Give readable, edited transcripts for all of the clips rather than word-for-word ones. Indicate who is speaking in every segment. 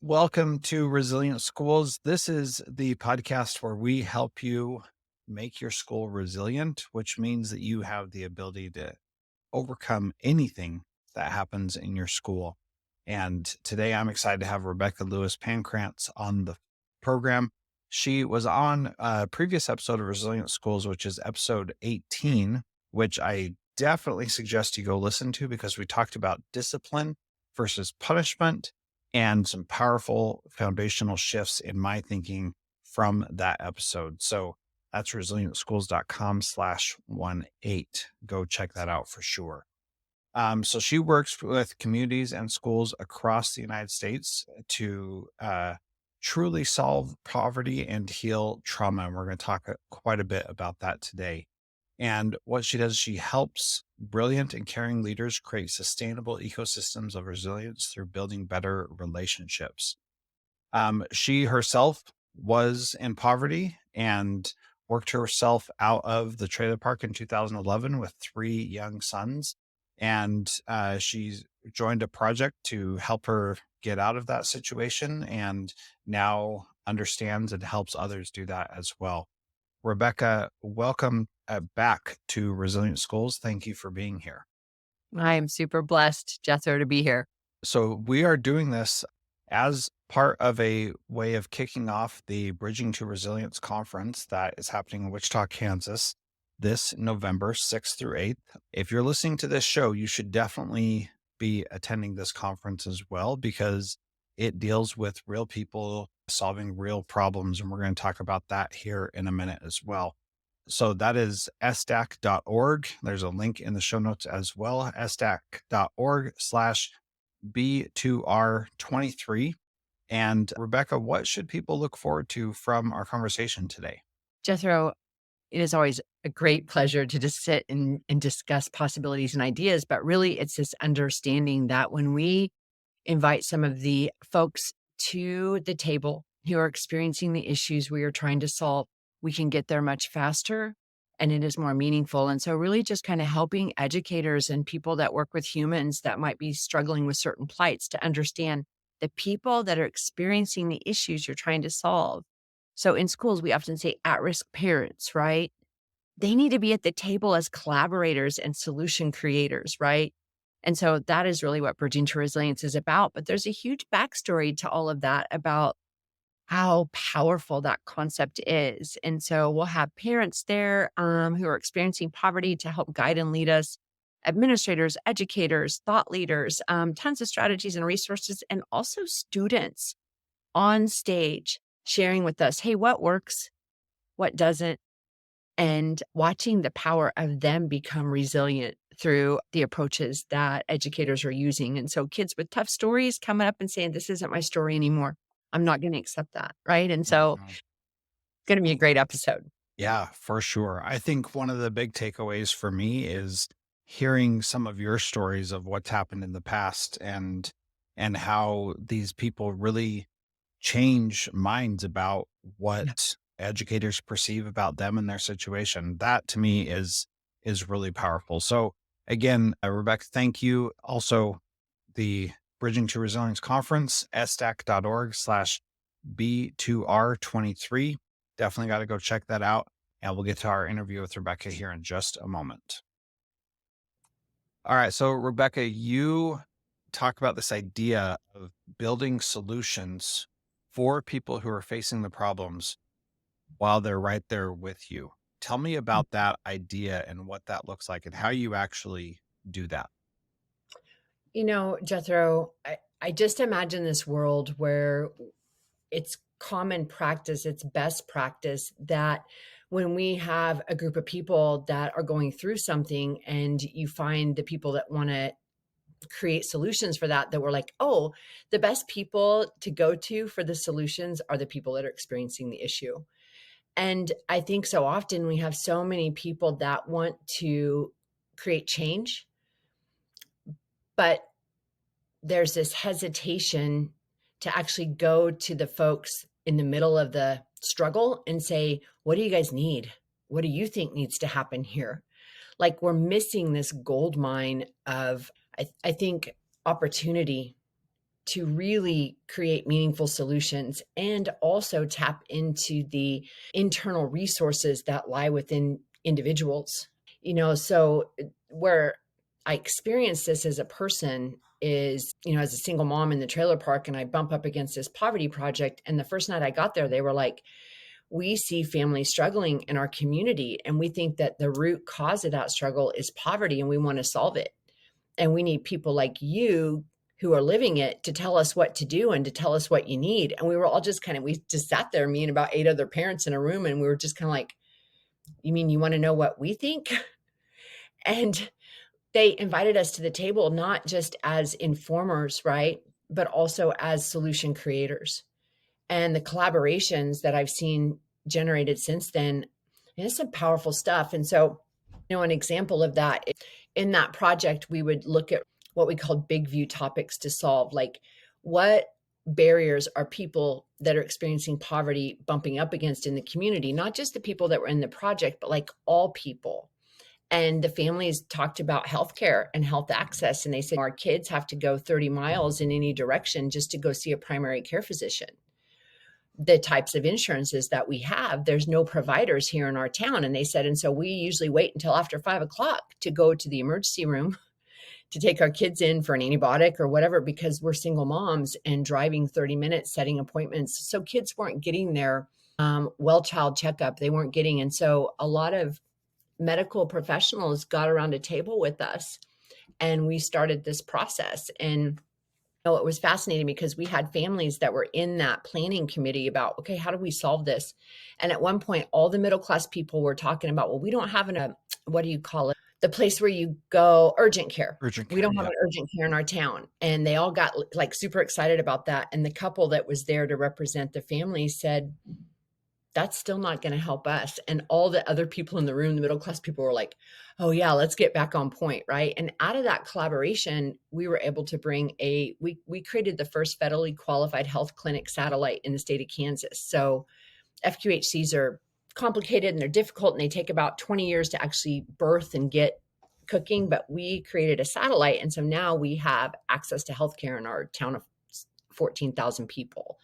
Speaker 1: Welcome to Resilient Schools. This is the podcast where we help you make your school resilient, which means that you have the ability to overcome anything that happens in your school. And today I'm excited to have Rebecca Lewis-Pankratz on the program. She was on a previous episode of Resilient Schools, which is episode 18, which I definitely suggest you go listen to because we talked about discipline versus punishment and some powerful foundational shifts in my thinking from that episode. So that's resilientschools.com/18. Go check that out for sure. So she works with communities and schools across the United States to truly solve poverty and heal trauma. And we're going to talk quite a bit about that today. And what she does, she helps brilliant and caring leaders create sustainable ecosystems of resilience through building better relationships. She herself was in poverty and worked herself out of the trailer park in 2011 with 3 young sons. And she joined a project to help her get out of that situation and now understands and helps others do that as well. Rebecca, welcome back to Resilient Schools. Thank you for being here.
Speaker 2: I am super blessed, Jethro, to be here.
Speaker 1: So we are doing this as part of a way of kicking off the Bridging to Resilience conference that is happening in Wichita, Kansas this November 6th through 8th. If you're listening to this show, you should definitely be attending this conference as well because it deals with real people solving real problems. And we're going to talk about that here in a minute as well. So that is sdac.org. There's a link in the show notes as well, sdac.org/B2R23. And Rebecca, what should people look forward to from our conversation today?
Speaker 2: Jethro, it is always a great pleasure to just sit and discuss possibilities and ideas, but really it's this understanding that when we invite some of the folks to the table who are experiencing the issues we are trying to solve, we can get there much faster and it is more meaningful. And so really just kind of helping educators and people that work with humans that might be struggling with certain plights to understand the people that are experiencing the issues you're trying to solve. So in schools, we often say at-risk parents, right? They need to be at the table as collaborators and solution creators, right? And so that is really what Bridging to Resilience is about. But there's a huge backstory to all of that about how powerful that concept is. And so we'll have parents there who are experiencing poverty to help guide and lead us, administrators, educators, thought leaders, tons of strategies and resources, and also students on stage sharing with us, hey, what works, what doesn't, and watching the power of them become resilient through the approaches that educators are using. And so kids with tough stories coming up and saying, this isn't my story anymore. I'm not going to accept that. Right. And so it's going to be a great episode.
Speaker 1: Yeah, for sure. I think one of the big takeaways for me is hearing some of your stories of what's happened in the past and how these people really change minds about what educators perceive about them and their situation. That to me is really powerful. So again, Rebecca, thank you. Also, the Bridging to Resilience Conference, sdac.org/B2R23. Definitely got to go check that out. And we'll get to our interview with Rebecca here in just a moment. All right. So Rebecca, you talk about this idea of building solutions for people who are facing the problems while they're right there with you. Tell me about that idea and what that looks like and how you actually do that.
Speaker 2: Jethro, I just imagine this world where it's common practice, it's best practice that when we have a group of people that are going through something and you find the people that want to create solutions for that we're like, oh, the best people to go to for the solutions are the people that are experiencing the issue. And I think so often we have so many people that want to create change, but there's this hesitation to actually go to the folks in the middle of the struggle and say, what do you guys need? What do you think needs to happen here? Like we're missing this gold mine of, I think, opportunity to really create meaningful solutions and also tap into the internal resources that lie within individuals. So where I experienced this as a person is, as a single mom in the trailer park, and I bump up against this poverty project. And the first night I got there, they were like, we see families struggling in our community, and we think that the root cause of that struggle is poverty, and we want to solve it. And we need people like you who are living it to tell us what to do and to tell us what you need. And we were all just we just sat there, me and about 8 other parents in a room, and we were just kind of like, you mean you want to know what we think? And they invited us to the table, not just as informers, right? But also as solution creators. And the collaborations that I've seen generated since then, it's some powerful stuff. And so, an example of that, in that project, we would look at what we called big view topics to solve, like what barriers are people that are experiencing poverty bumping up against in the community, not just the people that were in the project, but like all people. And the families talked about healthcare and health access. And they said, our kids have to go 30 miles in any direction just to go see a primary care physician. The types of insurances that we have, there's no providers here in our town. And they said, and so we usually wait until after 5 o'clock to go to the emergency room to take our kids in for an antibiotic or whatever, because we're single moms and driving 30 minutes, setting appointments. So kids weren't getting their well child checkup. They weren't getting. And so a lot of medical professionals got around a table with us, and we started this process. And it was fascinating because we had families that were in that planning committee about, okay, how do we solve this? And at one point, all the middle class people were talking about, well, we don't have what do you call it? The place where you go, urgent care.
Speaker 1: Urgent
Speaker 2: We
Speaker 1: care.
Speaker 2: don't have
Speaker 1: Yeah.
Speaker 2: an urgent care in our town. And they all got like super excited about that. And the couple that was there to represent the family said, that's still not going to help us. And all the other people in the room, the middle class people, were like, oh yeah, let's get back on point. Right. And out of that collaboration, we were able to bring we created the first federally qualified health clinic satellite in the state of Kansas. So FQHCs are complicated and they're difficult, and they take about 20 years to actually birth and get cooking. But we created a satellite. And so now we have access to healthcare in our town of 14,000 people.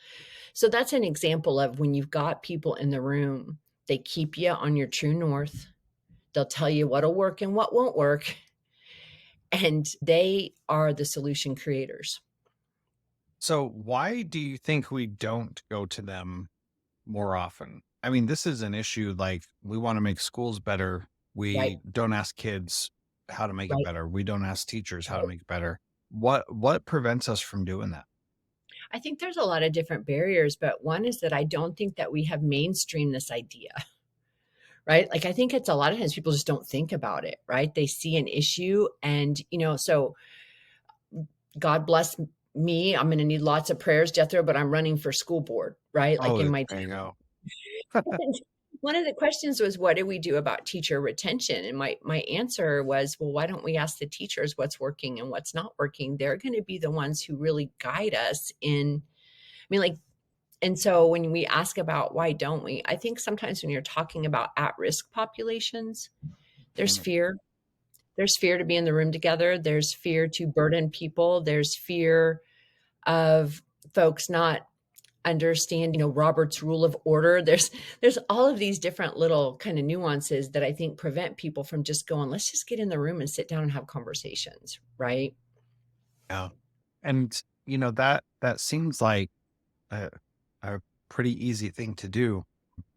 Speaker 2: So that's an example of when you've got people in the room, they keep you on your true north. They'll tell you what'll work and what won't work. And they are the solution creators.
Speaker 1: So why do you think we don't go to them more often? I mean, this is an issue. Like, we want to make schools better.
Speaker 2: Right,
Speaker 1: We don't ask kids how to make it
Speaker 2: right,
Speaker 1: better. We don't ask teachers how to
Speaker 2: right.
Speaker 1: make it better. What prevents us from doing that?
Speaker 2: I think there's a lot of different barriers, but one is that I don't think that we have mainstreamed this idea, right? Like, I think it's a lot of times people just don't think about it, right? They see an issue and, so God bless me. I'm going to need lots of prayers, Jethro, but I'm running for school board, right? Like in
Speaker 1: Oh,
Speaker 2: my
Speaker 1: there you go.
Speaker 2: one of the questions was, what do we do about teacher retention? And my answer was, well, why don't we ask the teachers what's working and what's not working? They're going to be the ones who really guide us in, I mean, like, and so when we ask about why don't we, I think sometimes when you're talking about at-risk populations, there's
Speaker 1: Mm.
Speaker 2: fear. There's fear to be in the room together. There's fear to burden people. There's fear of folks not understand, Robert's rule of order. There's all of these different little kind of nuances that I think prevent people from just going, let's just get in the room and sit down and have conversations, right?
Speaker 1: Yeah. And that seems like a, a pretty easy thing to do.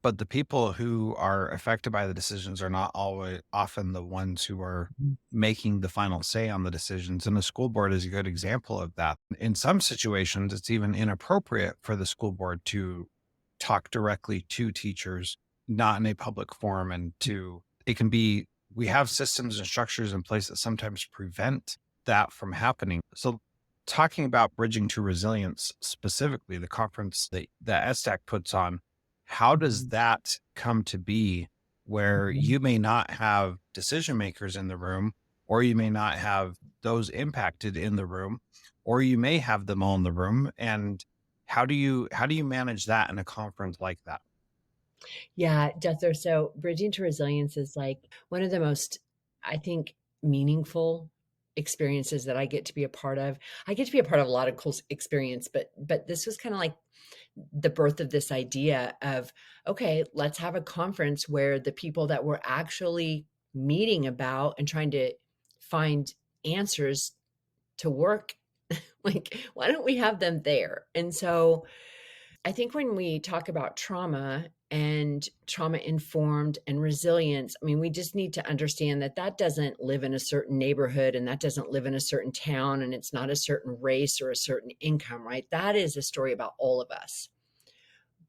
Speaker 1: But the people who are affected by the decisions are not always often the ones who are making the final say on the decisions. And the school board is a good example of that. In some situations, it's even inappropriate for the school board to talk directly to teachers, not in a public forum. We have systems and structures in place that sometimes prevent that from happening. So, talking about bridging to resilience, specifically the conference that SDAC puts on, how does
Speaker 2: Mhm.
Speaker 1: that come to be, where
Speaker 2: Mhm.
Speaker 1: you may not have decision makers in the room, or you may not have those impacted in the room, or you may have them all in the room? And how do you manage that in a conference like that?
Speaker 2: Yeah, Jethro. So bridging to resilience is like one of the most, I think, meaningful experiences that I get to be a part of. I get to be a part of a lot of cool experience, but this was kind of like the birth of this idea of, okay, let's have a conference where the people that we're actually meeting about and trying to find answers to work, like, why don't we have them there? And so I think when we talk about trauma and trauma informed and resilience, I mean, we just need to understand that that doesn't live in a certain neighborhood and that doesn't live in a certain town and it's not a certain race or a certain income, right? That is a story about all of us.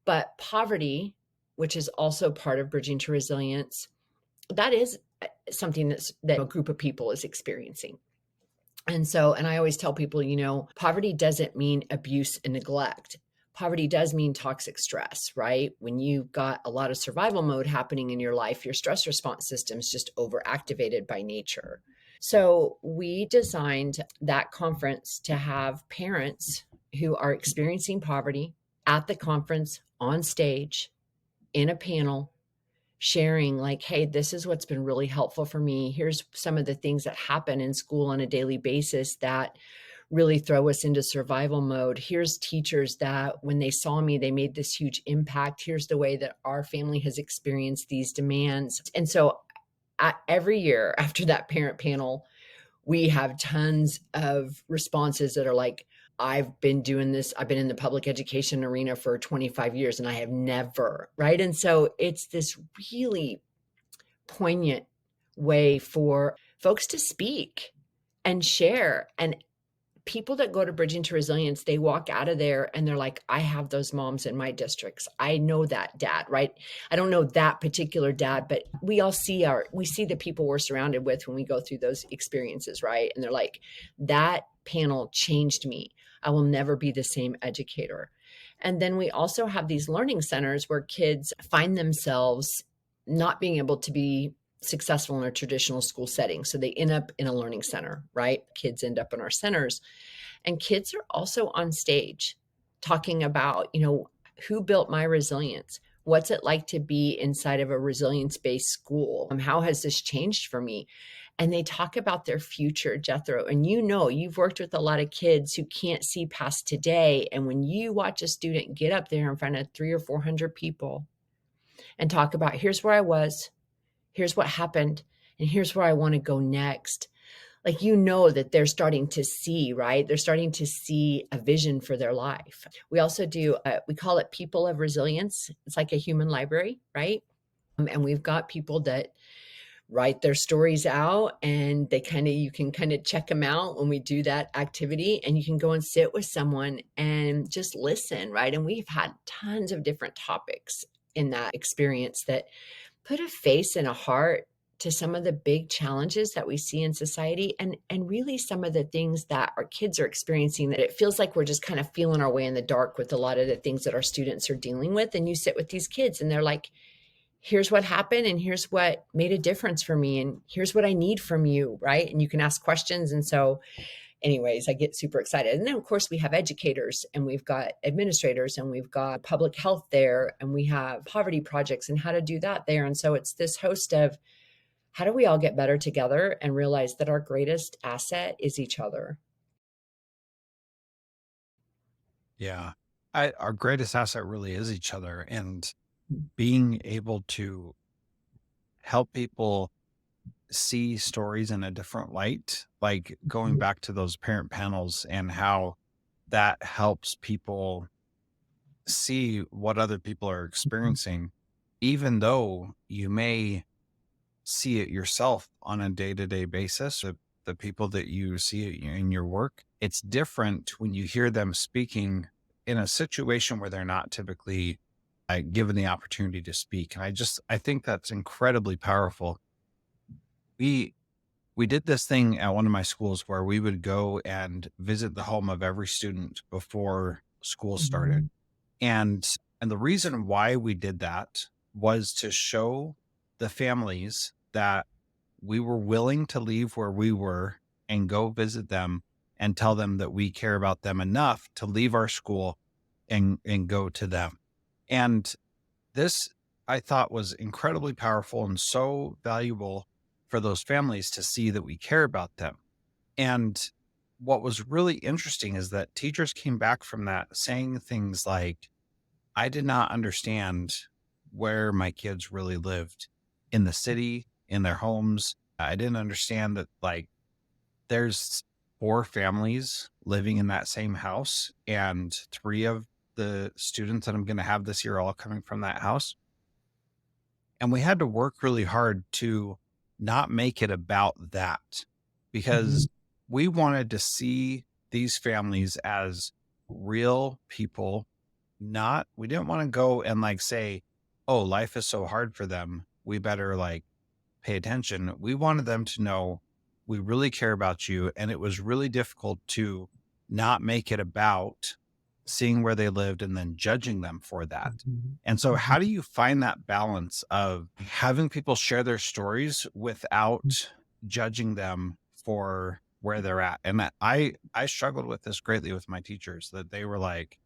Speaker 2: But poverty, which is also part of bridging to resilience, that is something that a group of people is experiencing. And I always tell people, poverty doesn't mean abuse and neglect. Poverty does mean toxic stress, right? When you've got a lot of survival mode happening in your life, your stress response system is just overactivated by nature. So we designed that conference to have parents who are experiencing poverty at the conference on stage in a panel sharing, like, hey, this is what's been really helpful for me. Here's some of the things that happen in school on a daily basis that really throw us into survival mode. Here's teachers that when they saw me, they made this huge impact. Here's the way that our family has experienced these demands. And so every year after that parent panel, we have tons of responses that are like, I've been doing this. I've been in the public education arena for 25 years and I have never, right? And so it's this really poignant way for folks to speak and share. And people that go to Bridging to Resilience, they walk out of there and they're like, I have those moms in my districts. I know that dad, right? I don't know that particular dad, but we all see the people we're surrounded with when we go through those experiences, right? And they're like, that panel changed me. I will never be the same educator. And then we also have these learning centers where kids find themselves not being able to be successful in a traditional school setting. So they end up in a learning center, right? Kids end up in our centers. And kids are also on stage talking about, who built my resilience? What's it like to be inside of a resilience-based school? How has this changed for me? And they talk about their future, Jethro. And you've worked with a lot of kids who can't see past today. And when you watch a student get up there in front of 300 or 400 people and talk about, here's where I was, here's what happened, and here's where I want to go next. Like, that they're starting to see, right? They're starting to see a vision for their life. We also do, we call it People of Resilience. It's like a human library, right? And we've got people that write their stories out and you can kind of check them out when we do that activity, and you can go and sit with someone and just listen, right? And we've had tons of different topics in that experience that put a face and a heart to some of the big challenges that we see in society, and really some of the things that our kids are experiencing, that it feels like we're just kind of feeling our way in the dark with a lot of the things that our students are dealing with. And you sit with these kids and they're like, here's what happened and here's what made a difference for me and here's what I need from you, right? And you can ask questions. And so anyways, I get super excited. And then of course we have educators and we've got administrators and we've got public health there and we have poverty projects and how to do that there. And so it's this host of, how do we all get better together and realize that our greatest asset is each other?
Speaker 1: Yeah. Our greatest asset really is each other, and being able to help people see stories in a different light, like going back to those parent panels and how that helps people see what other people are experiencing, even though you may see it yourself on a day-to-day basis. The people that you see in your work, it's different when you hear them speaking in a situation where they're not typically given the opportunity to speak. And I think that's incredibly powerful. We did this thing at one of my schools where we would go and visit the home of every student before school started. And the reason why we did that was to show the families that we were willing to leave where we were and go visit them and tell them that we care about them enough to leave our school and go to them. And this, I thought, was incredibly powerful and so valuable for those families to see that we care about them. And what was really interesting is that teachers came back from that saying things like, I did not understand where my kids really lived in the city, in their homes. I didn't understand that, like, there's 4 families living in that same house, and 3 of the students that I'm gonna have this year all coming from that house. And we had to work really hard to not make it about that,
Speaker 2: Mhm.
Speaker 1: because we wanted to see these families as real people. Not We didn't want to go and like say, oh, life is so hard for them, we better like pay attention. We wanted them to know we really care about you. And it was really difficult to not make it about seeing where they lived and then judging them for that.
Speaker 2: Mhm.
Speaker 1: And so,
Speaker 2: Mhm.
Speaker 1: how do you find that balance of having people share their stories without judging them for where they're at? And I struggled with this greatly with my teachers, that they were like,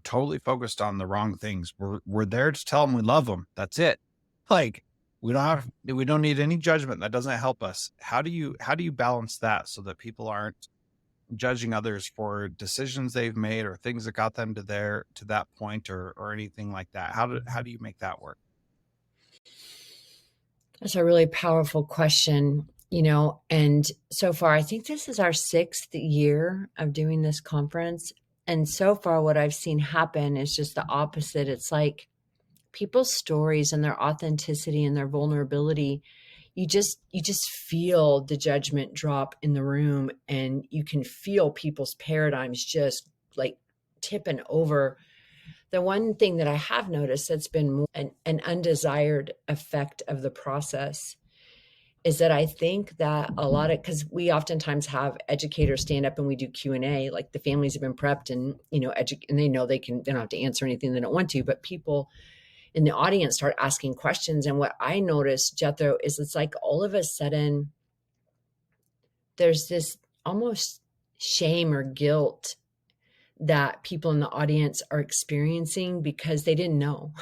Speaker 1: totally focused on the wrong things. We're there to tell them we love them. That's it. Like, we don't need any judgment. That doesn't help us. How do you balance that so that people aren't judging others for decisions they've made or things that got them to that point, or anything like that? How do you make that work?
Speaker 2: That's a really powerful question, and so far, I think this is our 6th year of doing this conference. And so far, what I've seen happen is just the opposite. It's like people's stories and their authenticity and their vulnerability. You just feel the judgment drop in the room, and you can feel people's paradigms just like tipping over. The one thing that I have noticed that's been more an undesired effect of the process is that I think that a lot of, because we oftentimes have educators stand up and we do Q&A, like the families have been prepped and, and they know they don't have to answer anything they don't want to, but people in the audience start asking questions. And what I noticed, Jethro, is it's like all of a sudden there's this almost shame or guilt that people in the audience are experiencing because they didn't know.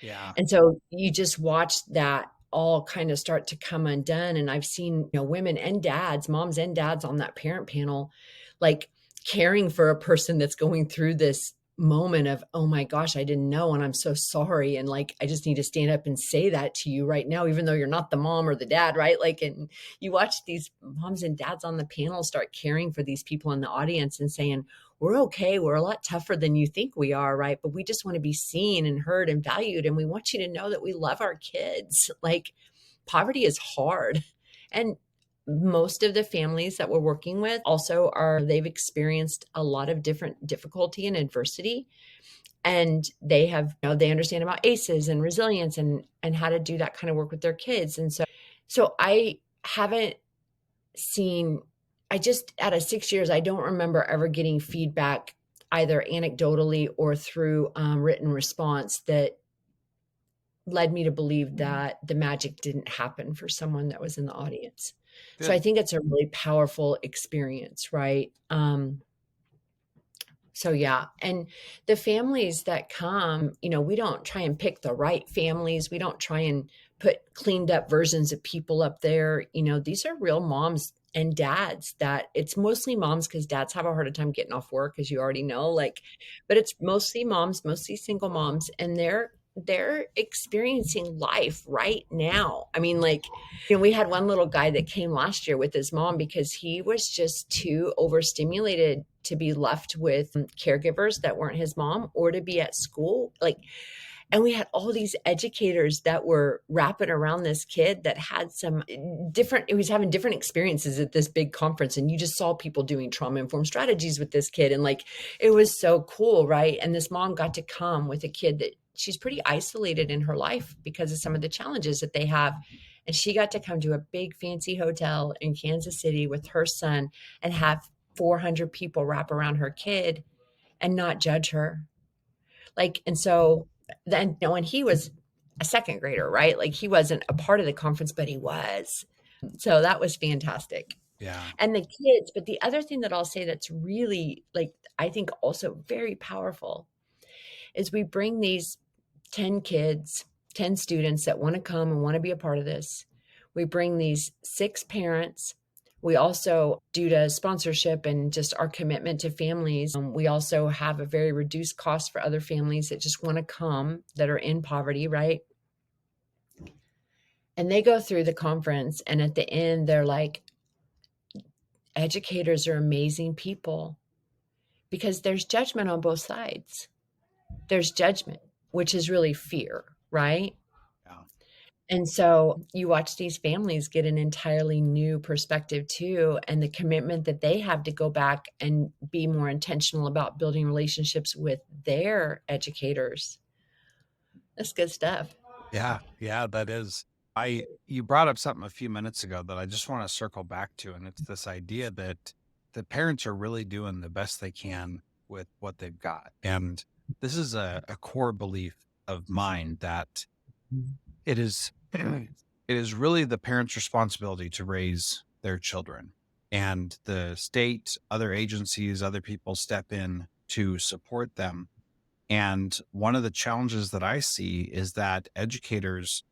Speaker 1: Yeah.
Speaker 2: And so you just watch that all kind of start to come undone. And I've seen, women and dads, moms and dads on that parent panel, like caring for a person that's going through this moment of, oh my gosh, I didn't know. And I'm so sorry. And like, I just need to stand up and say that to you right now, even though you're not the mom or the dad, right? Like, and you watch these moms and dads on the panel start caring for these people in the audience and saying, we're okay. We're a lot tougher than you think we are, right? But we just want to be seen and heard and valued. And we want you to know that we love our kids. Like, poverty is hard. And most of the families that we're working with also they've experienced a lot of different difficulty and adversity. And they have, they understand about ACEs and resilience and how to do that kind of work with their kids. And so I haven't seen, I just, out of 6 years, I don't remember ever getting feedback either anecdotally or through written response that led me to believe that the magic didn't happen for someone that was in the audience. So I
Speaker 1: Good.
Speaker 2: think it's a really powerful experience, right? So yeah, and the families that come, we don't try and pick the right families. We don't try and put cleaned up versions of people up there. These are real moms and dads. That it's mostly moms because dads have a harder time getting off work, as you already know. Like, but it's mostly moms, mostly single moms, and they're experiencing life right now. I mean, like, we had one little guy that came last year with his mom because he was just too overstimulated to be left with caregivers that weren't his mom or to be at school. Like, and we had all these educators that were wrapping around this kid that had some different, he was having different experiences at this big conference. And you just saw people doing trauma informed strategies with this kid. And like, it was so cool, right? And this mom got to come with a kid that she's pretty isolated in her life because of some of the challenges that they have. And she got to come to a big fancy hotel in Kansas City with her son and have 400 people wrap around her kid and not judge her. Like, and so then, when he was a second grader, right? Like, he wasn't a part of the conference, but he was. So that was fantastic.
Speaker 1: Yeah.
Speaker 2: And the kids, but the other thing that I'll say that's really, like, I think also very powerful is we bring these 10 kids, 10 students that want to come and want to be a part of this. We bring these 6 parents. We also, due to sponsorship and just our commitment to families, we also have a very reduced cost for other families that just want to come that are in poverty, right? And they go through the conference, and at the end, they're like, educators are amazing people, because there's judgment on both sides. There's judgment, which is really fear, right?
Speaker 1: Yeah.
Speaker 2: And so you watch these families get an entirely new perspective too, and the commitment that they have to go back and be more intentional about building relationships with their educators. That's good stuff.
Speaker 1: Yeah, yeah, that is. You brought up something a few minutes ago that I just want to circle back to, and it's this idea that the parents are really doing the best they can with what they've got. And this is a core belief of mine that it is it is really the parents' responsibility to raise their children. And the state, other agencies, other people step in to support them. And one of the challenges that I see is that educators,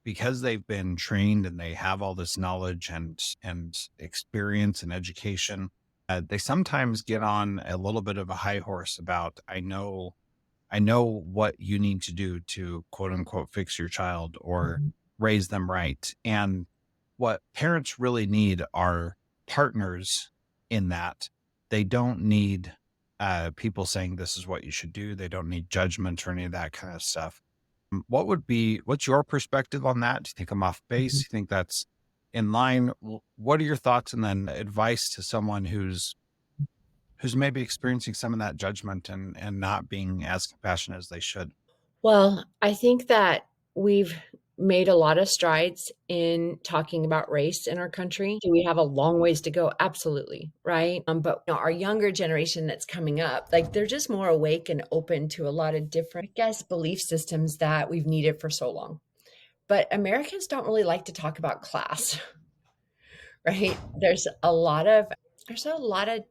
Speaker 1: because they've been trained and they have all this knowledge and experience and education, they sometimes get on a little bit of a high horse about, I know what you need to do to quote unquote fix your child or
Speaker 2: Mhm.
Speaker 1: raise them right. And what parents really need are partners in that. They don't need people saying this is what you should do. They don't need judgment or any of that kind of stuff. What's your perspective on that? Do you think I'm off base?
Speaker 2: Mhm.
Speaker 1: You think that's in line? What are your thoughts and then advice to someone who's maybe experiencing some of that judgment and not being as compassionate as they should?
Speaker 2: Well, I think that we've made a lot of strides in talking about race in our country. Do we have a long ways to go? Absolutely, right? But our younger generation that's coming up, like they're just more awake and open to a lot of different, I guess, belief systems that we've needed for so long. But Americans don't really like to talk about class, right? There's a lot of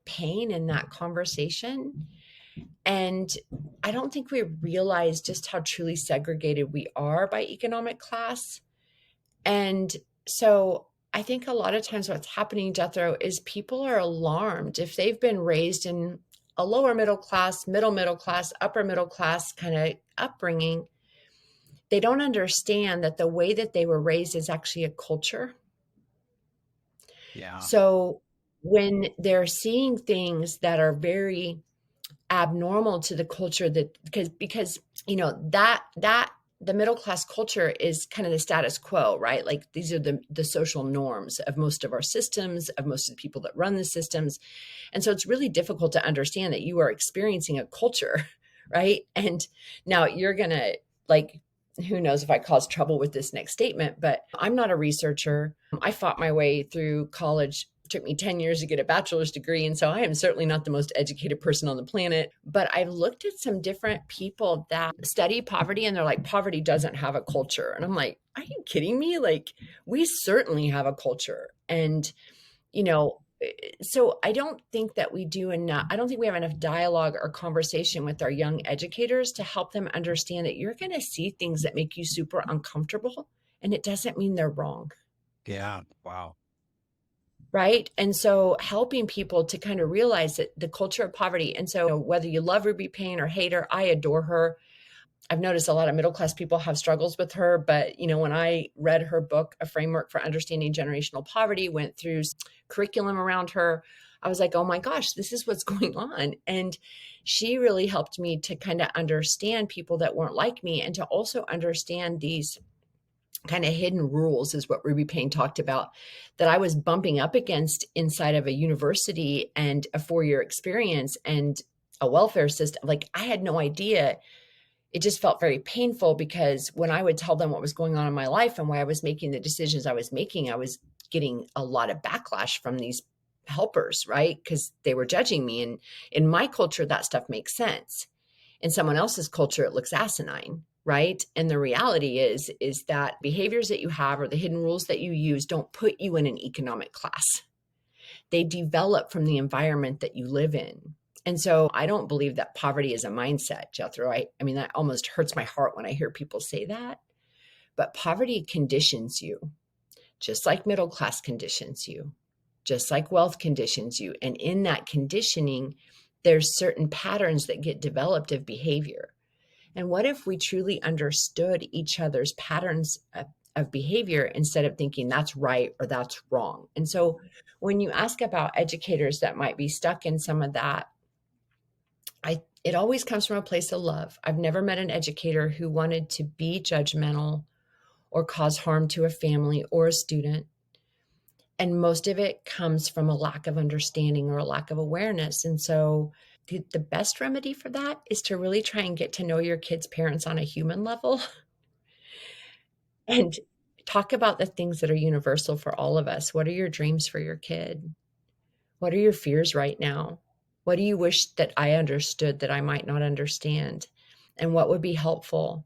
Speaker 2: pain in that conversation, and I don't think we realize just how truly segregated we are by economic class. And so I think a lot of times what's happening, Jethro, is people are alarmed if they've been raised in a lower middle class, upper middle class kind of upbringing. They don't understand that the way that they were raised is actually a culture.
Speaker 1: Yeah.
Speaker 2: So when they're seeing things that are very abnormal to the culture, that because that the middle class culture is kind of the status quo, right? Like these are the social norms of most of our systems, of most of the people that run the systems. And so it's really difficult to understand that you are experiencing a culture, right? And now you're going to, like, who knows if I cause trouble with this next statement, but I'm not a researcher. I fought my way through college. It took me 10 years to get a bachelor's degree. And so I am certainly not the most educated person on the planet. But I've looked at some different people that study poverty, and they're like, poverty doesn't have a culture. And I'm like, are you kidding me? Like, we certainly have a culture. And you know, so I don't think that we do enough. I don't think we have enough dialogue or conversation with our young educators to help them understand that you're going to see things that make you super uncomfortable, and it doesn't mean they're wrong.
Speaker 1: Yeah. Wow.
Speaker 2: Right. And so helping people to kind of realize that the culture of poverty. And so whether you love Ruby Payne or hate her, I adore her. I've noticed a lot of middle class people have struggles with her, but when I read her book, A Framework for Understanding Generational Poverty, went through curriculum around her, I was like, oh my gosh, this is what's going on. And she really helped me to kind of understand people that weren't like me, and to also understand these kind of hidden rules, is what Ruby Payne talked about, that I was bumping up against inside of a university and a 4-year experience and a welfare system. Like, I had no idea. It just felt very painful, because when I would tell them what was going on in my life and why I was making the decisions I was making, I was getting a lot of backlash from these helpers, right? Because they were judging me. And in my culture, that stuff makes sense. In someone else's culture, it looks asinine, right? And the reality is that behaviors that you have or the hidden rules that you use don't put you in an economic class. They develop from the environment that you live in. And so I don't believe that poverty is a mindset, Jethro. I mean, that almost hurts my heart when I hear people say that. But poverty conditions you, just like middle class conditions you, just like wealth conditions you. And in that conditioning, there's certain patterns that get developed of behavior. And what if we truly understood each other's patterns of behavior instead of thinking that's right or that's wrong? And so when you ask about educators that might be stuck in some of that, it always comes from a place of love. I've never met an educator who wanted to be judgmental or cause harm to a family or a student. And most of it comes from a lack of understanding or a lack of awareness. And so the best remedy for that is to really try and get to know your kids' parents on a human level and talk about the things that are universal for all of us. What are your dreams for your kid? What are your fears right now? What do you wish that I understood that I might not understand? And what would be helpful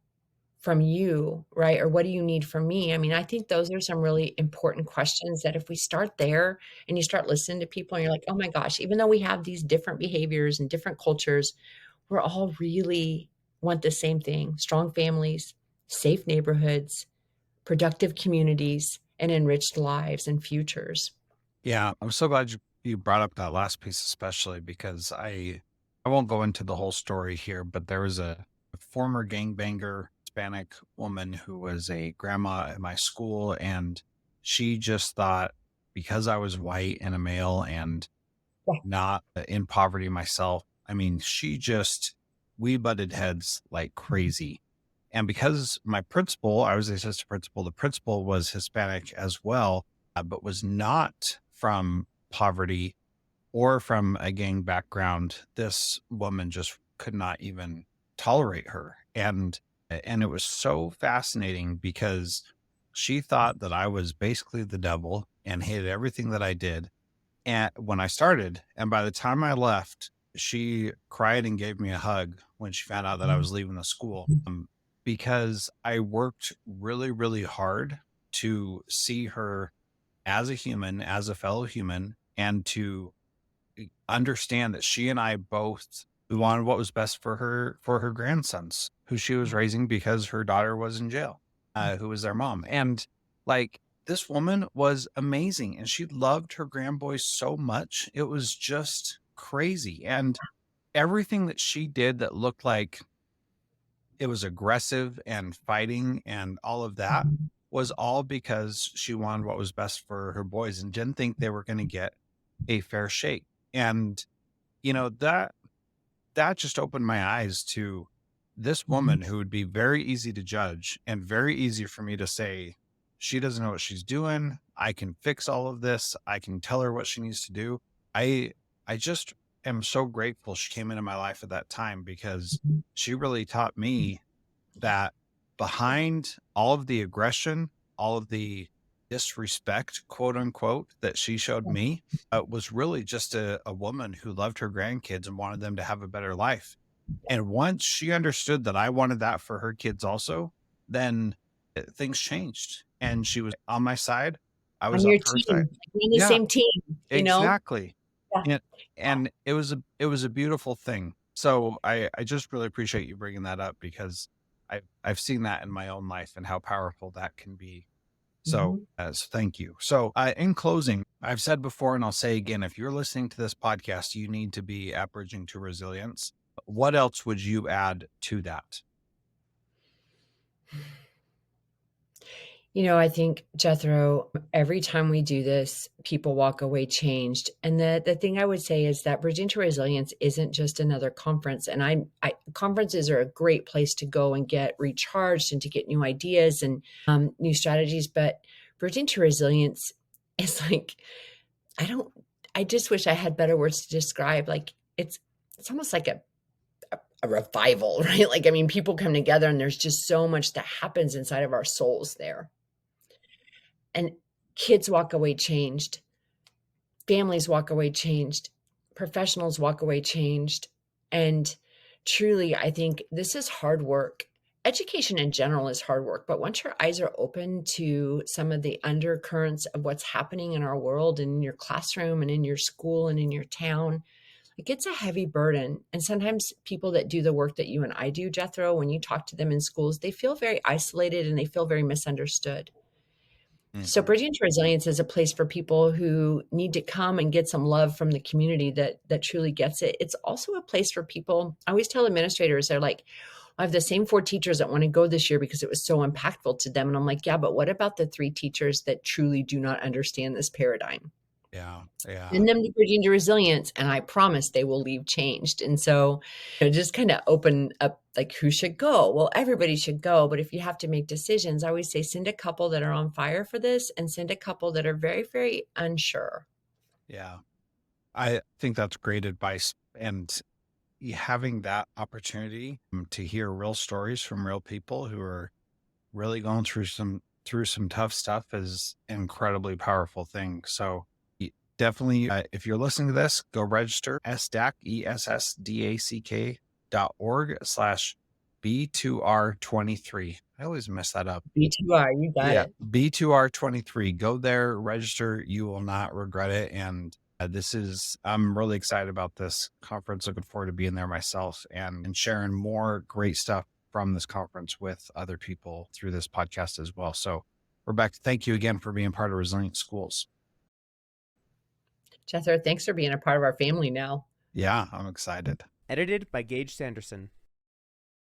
Speaker 2: from you, right? Or what do you need from me? I mean, I think those are some really important questions that if we start there and you start listening to people and you're like, oh my gosh, even though we have these different behaviors and different cultures, we're all really want the same thing: strong families, safe neighborhoods, productive communities, and enriched lives and futures.
Speaker 1: Yeah, I'm so glad you brought up that last piece, especially because I won't go into the whole story here, but there was a former gangbanger Hispanic woman who was a grandma at my school, and she just thought because I was white and a male and
Speaker 2: Yeah.
Speaker 1: not in poverty myself, I mean, we butted heads like crazy. And because my principal, I was the assistant principal, the principal was Hispanic as well, but was not from poverty or from a gang background. This woman just could not even tolerate her. And it was so fascinating because she thought that I was basically the devil and hated everything that I did. And when I started, and by the time I left, she cried and gave me a hug when she found out that I was leaving the school, because I worked really, really hard to see her as a human, as a fellow human, and to understand that she and I both wanted what was best for her grandsons, who she was raising because her daughter was in jail, who was their mom. And like, this woman was amazing and she loved her grandboys so much. It was just crazy. And everything that she did that looked like it was aggressive and fighting and all of that was all because she wanted what was best for her boys and didn't think they were going to get a fair shake. And that just opened my eyes to this woman who would be very easy to judge and very easy for me to say, she doesn't know what she's doing. I can fix all of this. I can tell her what she needs to do. I I just am so grateful she came into my life at that time because she really taught me that behind all of the aggression, all of the disrespect, quote unquote, that she showed me, was really just a woman who loved her grandkids and wanted them to have a better life. And once she understood that I wanted that for her kids also, then things changed. And she was on my side. I was
Speaker 2: On
Speaker 1: on
Speaker 2: your
Speaker 1: her side.
Speaker 2: team, you're on the
Speaker 1: Yeah,
Speaker 2: same team, you know?
Speaker 1: exactly.
Speaker 2: Yeah.
Speaker 1: And it was a beautiful thing. So I just really appreciate you bringing that up because I've seen that in my own life and how powerful that can be. So,
Speaker 2: Mhm.
Speaker 1: thank you. So, in closing, I've said before and I'll say again, if you're listening to this podcast, you need to be at Bridging to Resilience. What else would you add to that?
Speaker 2: I think, Jethro, every time we do this, people walk away changed. And the thing I would say is that Bridging to Resilience isn't just another conference. And conferences are a great place to go and get recharged and to get new ideas and new strategies. But Bridging to Resilience is like, I don't, I just wish I had better words to describe. Like it's almost like a revival, right? Like, I mean, people come together and there's just so much that happens inside of our souls there. And kids walk away changed, families walk away changed, professionals walk away changed. And truly, I think this is hard work. Education in general is hard work, but once your eyes are open to some of the undercurrents of what's happening in our world and in your classroom and in your school and in your town, it gets a heavy burden. And sometimes people that do the work that you and I do, Jethro, when you talk to them in schools, they feel very isolated and they feel very misunderstood. So
Speaker 1: Mhm.
Speaker 2: Bridging to Resilience is a place for people who need to come and get some love from the community that truly gets it. It's also a place for people. I always tell administrators, they're like, I have the same 4 teachers that want to go this year because it was so impactful to them. And I'm like, yeah, but what about the 3 teachers that truly do not understand this paradigm?
Speaker 1: Yeah. Yeah.
Speaker 2: Send them to Bridging to Resilience, and I promise they will leave changed. And so, just kind of open up like who should go. Well, everybody should go, but if you have to make decisions, I always say send a couple that are on fire for this and send a couple that are very, very unsure.
Speaker 1: Yeah. I think that's great advice. And having that opportunity to hear real stories from real people who are really going through some tough stuff is an incredibly powerful thing. So definitely, if you're listening to this, go register SDAC.org/B2R23. I always mess that up.
Speaker 2: B2R, you got
Speaker 1: Yeah,
Speaker 2: it.
Speaker 1: B2R23. Go there, register. You will not regret it. And I'm really excited about this conference. Looking forward to being there myself and sharing more great stuff from this conference with other people through this podcast as well. So, Rebecca, thank you again for being part of Resilient Schools.
Speaker 2: Jethro, thanks for being a part of our family now.
Speaker 1: Yeah, I'm excited.
Speaker 3: Edited by Gage Sanderson.